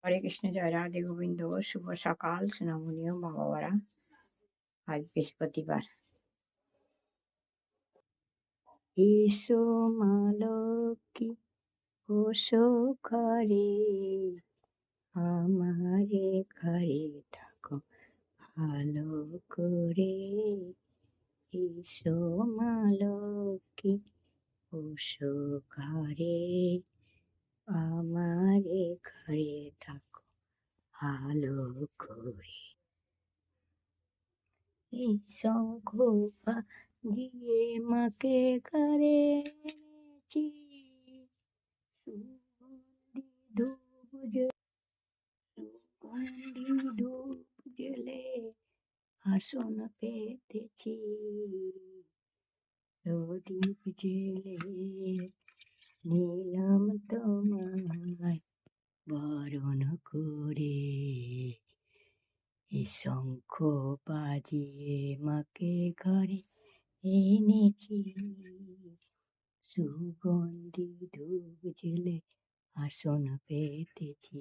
হরে কৃষ্ণ, জয় রাধে গোবিন্দ। শুভ সকাল সোনামণি ও মা বাবারা। আজ বৃহস্পতিবার। এসো মা লক্ষ্মী, ওসো ঘরে, আমারে ঘরে থাকো ভালো করে। এসো মা লক্ষ্মী, ওসো ঘরে, আমারে ঘরে থাকো ভালো করে। এই শঙ্খ দিয়ে মাকে ঘরে এনেছি, সুগন্ধি ধূপ সুগন্ধি ধূপ জেলে আসন পেতেছি, প্রদীপ জেলে নিলাম তোমায় বরণ করে। এই শঙ্খ বাজিয়ে মাকে ঘরে এনেছি, সুগন্ধি ধূপ জেলে আসন পেতেছি।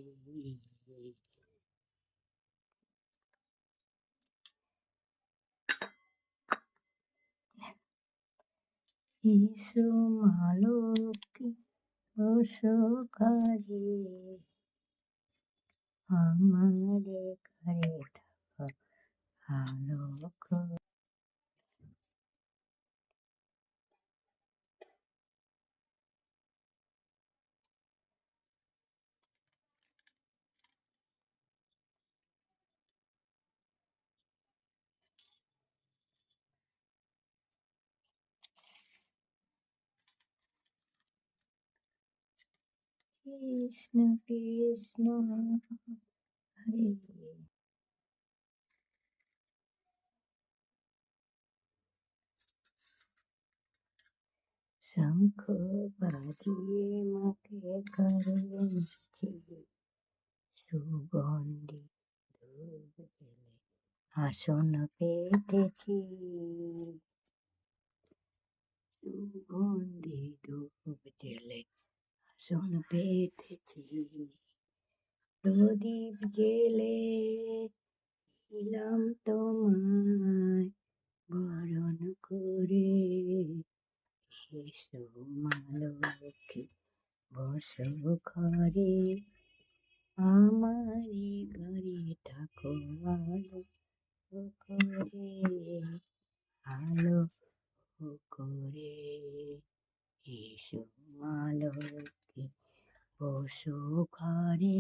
এসো মা লক্ষ্মী, ওসো ঘরে, আমারে ঘরে থাকো ভালো করে। কৃষ্ণ কৃষ্ণ হরে। শঙ্খ বাজিয়ে মাকে ঘরে এনেছি, সুগন্ধি ধূপ জেলে আসন পেতেছি, সুগন্ধি ধূপ জেলে আসন পেতেছি, প্রদীপ জেলে দিলাম তোমায় বরণ করে। এসো মা লক্ষ্মী, বসো ঘরে, আমারে ঘরে থাকো ভালো করে, ভালো করে। এসো মা লক্ষ্মী, বসো ঘরে।